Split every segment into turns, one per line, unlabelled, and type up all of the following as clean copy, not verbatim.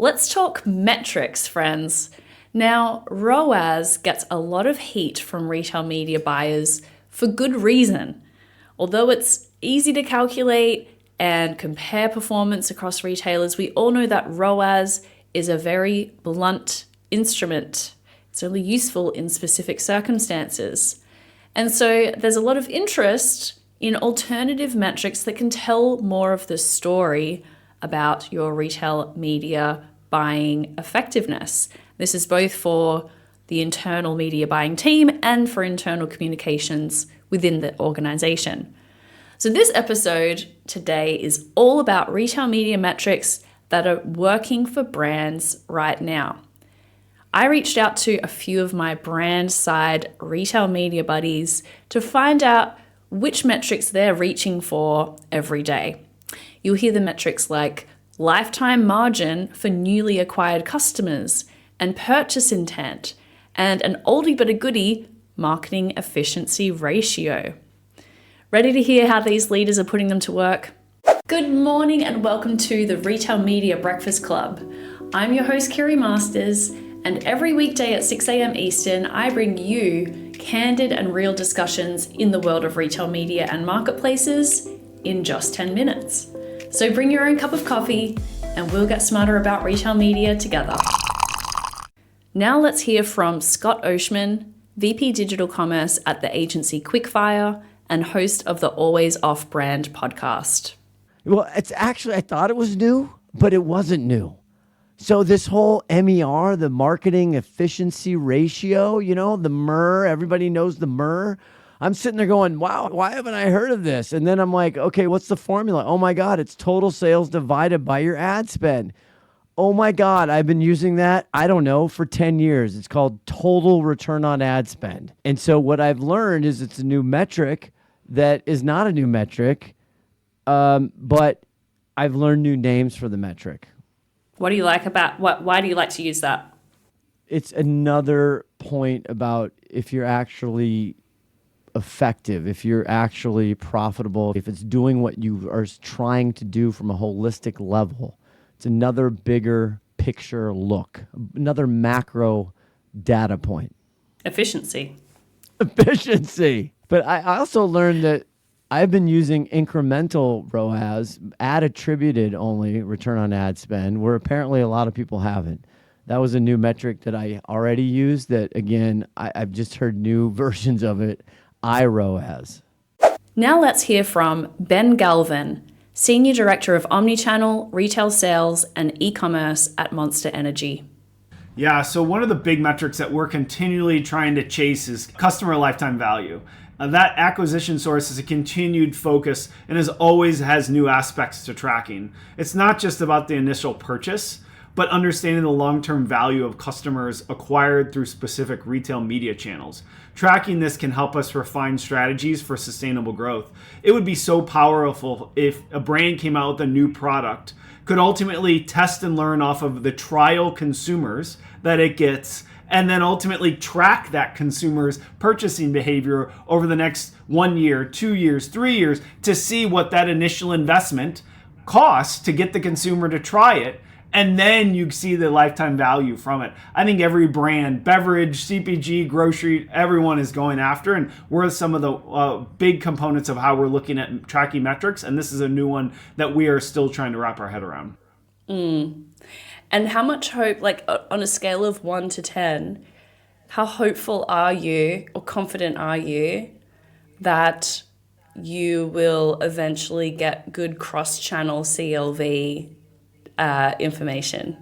Let's talk metrics, friends. Now, ROAS gets a lot of heat from retail media buyers for good reason. Although it's easy to calculate and compare performance across retailers, we all know that ROAS is a very blunt instrument. It's only useful in specific circumstances. And so there's a lot of interest in alternative metrics that can tell more of the story about your retail media buying effectiveness. This is both for the internal media buying team and for internal communications within the organization. So this episode today is all about retail media metrics that are working for brands right now. I reached out to a few of my brand side retail media buddies to find out which metrics they're reaching for every day. You'll hear the metrics like lifetime margin for newly acquired customers and purchase intent, and an oldie but a goodie, marketing efficiency ratio. Ready to hear how these leaders are putting them to work? Good morning and welcome to the Retail Media Breakfast Club. I'm your host, Kiri Masters, and every weekday at 6 a.m. Eastern, I bring you candid and real discussions in the world of retail media and marketplaces in just 10 minutes. So bring your own cup of coffee and we'll get smarter about retail media together. Now let's hear from Scott Ohsman, VP Digital Commerce at the agency Quickfire and host of the Always Off Brand podcast.
Well, it's actually, I thought it was new, but it wasn't new. So this whole MER, the marketing efficiency ratio, the MER, everybody knows the MER. I'm sitting there going, wow, why haven't I heard of this? And then I'm like, okay, what's the formula? Oh my God, it's total sales divided by your ad spend. Oh my God, I've been using that, I don't know, for 10 years. It's called total return on ad spend. And so what I've learned is it's a new metric that is not a new metric, but I've learned new names for the metric.
What do you like about why do you like to use that?
It's another point about if you're actually effective, if you're actually profitable, if it's doing what you are trying to do from a holistic level. It's another bigger picture look, another macro data point.
Efficiency.
But I also learned that I've been using incremental ROAS, ad attributed only, return on ad spend, where apparently a lot of people haven't. That was a new metric that I already used that, again, I've just heard new versions of it, iROAS.
Now let's hear from Ben Galvin, Senior Director of Omnichannel, Retail Sales, and E-commerce at Monster Energy.
Yeah, so one of the big metrics that we're continually trying to chase is customer lifetime value. That acquisition source is a continued focus and as always has new aspects to tracking. It's not just about the initial purchase, but understanding the long-term value of customers acquired through specific retail media channels. Tracking this can help us refine strategies for sustainable growth. It would be so powerful if a brand came out with a new product, could ultimately test and learn off of the trial consumers that it gets, and then ultimately track that consumer's purchasing behavior over the next 1 year, 2 years, 3 years to see what that initial investment costs to get the consumer to try it. And then you see the lifetime value from it. I think every brand, beverage, CPG, grocery, everyone is going after. And we're some of the big components of how we're looking at tracking metrics. And this is a new one that we are still trying to wrap our head around.
And how much hope, like on a scale of 1 to 10, how hopeful are you or confident are you that you will eventually get good cross-channel CLV information?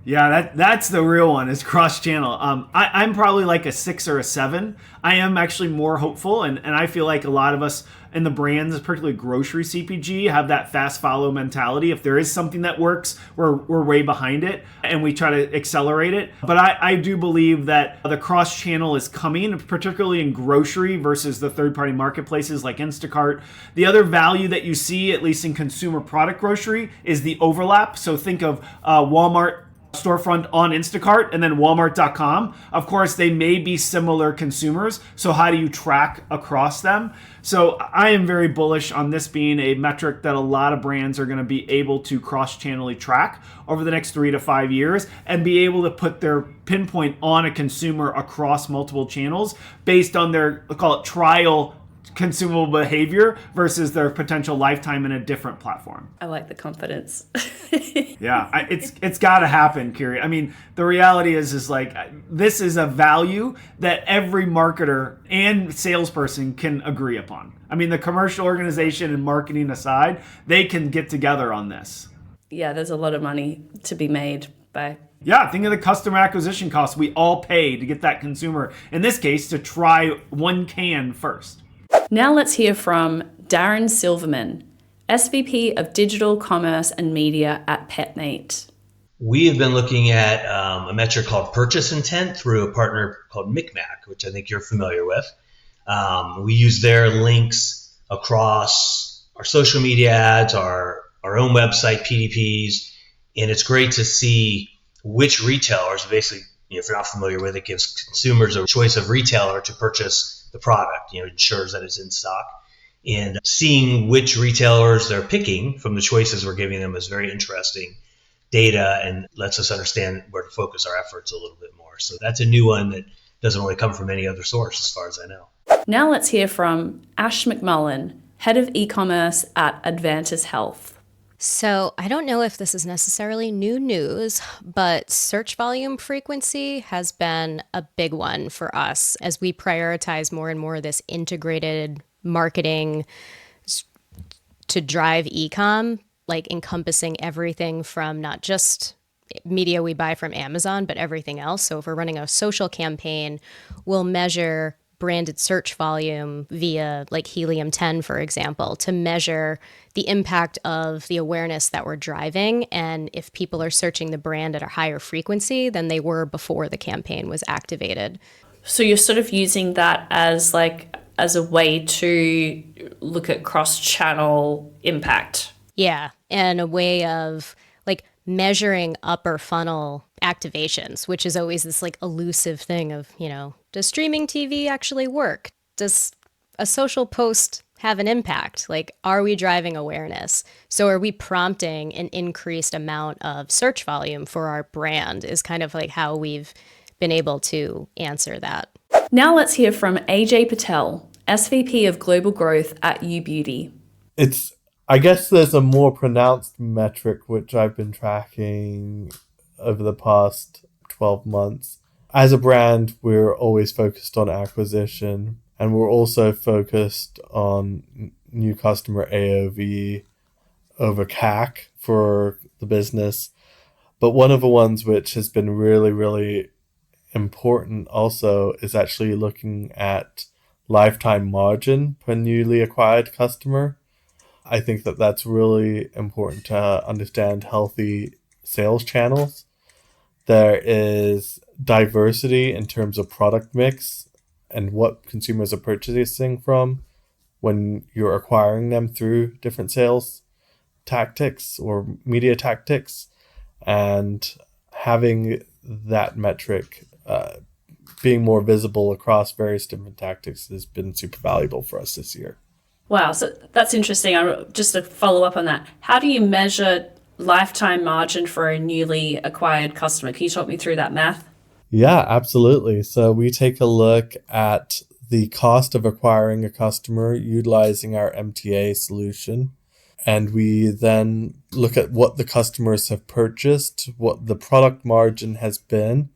Yeah, that's the real one, is cross-channel. I'm probably like a 6 or a 7. I am actually more hopeful, and I feel like a lot of us in the brands, particularly grocery CPG, have that fast follow mentality. If there is something that works, we're way behind it, and we try to accelerate it. But I do believe that the cross-channel is coming, particularly in grocery versus the third-party marketplaces like Instacart. The other value that you see, at least in consumer product grocery, is the overlap. So think of Walmart storefront on Instacart and then Walmart.com. Of course, they may be similar consumers. So how do you track across them? So I am very bullish on this being a metric that a lot of brands are going to be able to cross-channelly track over the next 3 to 5 years and be able to put their pinpoint on a consumer across multiple channels based on their, call it, trial consumable behavior versus their potential lifetime in a different platform.
I like the confidence.
Yeah, it's got to happen, Kiri. I mean, the reality is like this is a value that every marketer and salesperson can agree upon. I mean, the commercial organization and marketing aside, they can get together on this.
Yeah, there's a lot of money to be made by...
Yeah, think of the customer acquisition costs we all pay to get that consumer, in this case, to try one can first.
Now let's hear from Darren Silverman, SVP of Digital Commerce and Media at Petmate.
We have been looking at a metric called purchase intent through a partner called McMullen, which I think you're familiar with. We use their links across our social media ads, our own website, PDPs, and it's great to see which retailers, basically, if you're not familiar with it, gives consumers a choice of retailer to purchase the product, ensures that it's in stock. And seeing which retailers they're picking from the choices we're giving them is very interesting data and lets us understand where to focus our efforts a little bit more. So that's a new one that doesn't really come from any other source as far as I know.
Now let's hear from Ash McMullen, Head of E-commerce at Advantice Health.
So I don't know if this is necessarily new news, but search volume frequency has been a big one for us as we prioritize more and more this integrated marketing to drive e-com, like encompassing everything from not just media we buy from Amazon, but everything else. So if we're running a social campaign, we'll measure branded search volume via like Helium 10, for example, to measure the impact of the awareness that we're driving. And if people are searching the brand at a higher frequency than they were before the campaign was activated.
So you're sort of using that as a way to look at cross-channel impact.
Yeah, and a way of like measuring upper funnel activations, which is always this like elusive thing of, does streaming TV actually work? Does a social post have an impact? Like, are we driving awareness? So are we prompting an increased amount of search volume for our brand is kind of like how we've been able to answer that.
Now let's hear from AJ Patel, SVP of Global Growth at UBeauty.
I guess there's a more pronounced metric which I've been tracking over the past 12 months. As a brand, we're always focused on acquisition, and we're also focused on new customer AOV over CAC for the business. But one of the ones which has been really, really important also is actually looking at lifetime margin per newly acquired customer. I think that that's really important to understand healthy sales channels. There is diversity in terms of product mix and what consumers are purchasing from when you're acquiring them through different sales tactics or media tactics. And having that metric being more visible across various different tactics has been super valuable for us this year.
Wow, so that's interesting. Just to follow up on that, how do you measure lifetime margin for a newly acquired customer? Can you talk me through that math?
Yeah, absolutely. So we take a look at the cost of acquiring a customer utilizing our MTA solution. And we then look at what the customers have purchased, what the product margin has been,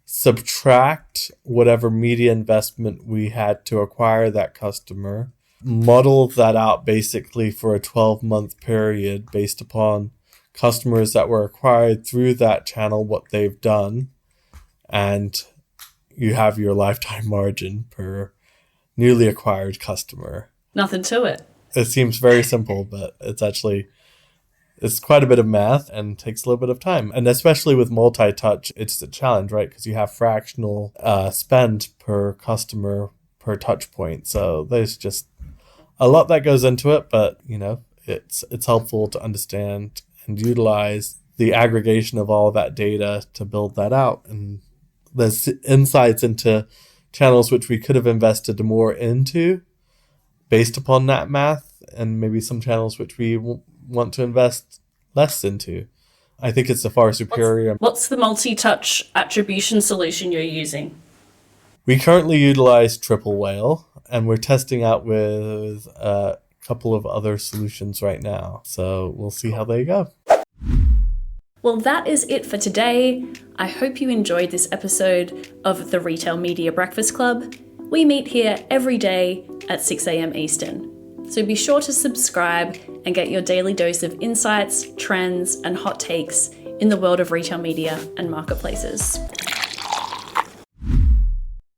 subtract whatever media investment we had to acquire that customer, model that out basically for a 12-month period based upon customers that were acquired through that channel, what they've done, and you have your lifetime margin per newly acquired customer.
Nothing to it.
It seems very simple, but it's quite a bit of math and takes a little bit of time. And especially with multi-touch, it's a challenge, right? Because you have fractional spend per customer per touch point. So there's just a lot that goes into it, but it's helpful to understand and utilize the aggregation of all that data to build that out. And there's insights into channels which we could have invested more into based upon that math, and maybe some channels which we want to invest less into. I think it's a far superior.
What's the multi-touch attribution solution you're using?
We currently utilize Triple Whale, and we're testing out with a couple of other solutions right now. So we'll see how they go.
Well, that is it for today. I hope you enjoyed this episode of the Retail Media Breakfast Club. We meet here every day at 6 a.m. Eastern. So be sure to subscribe and get your daily dose of insights, trends, and hot takes in the world of retail media and marketplaces.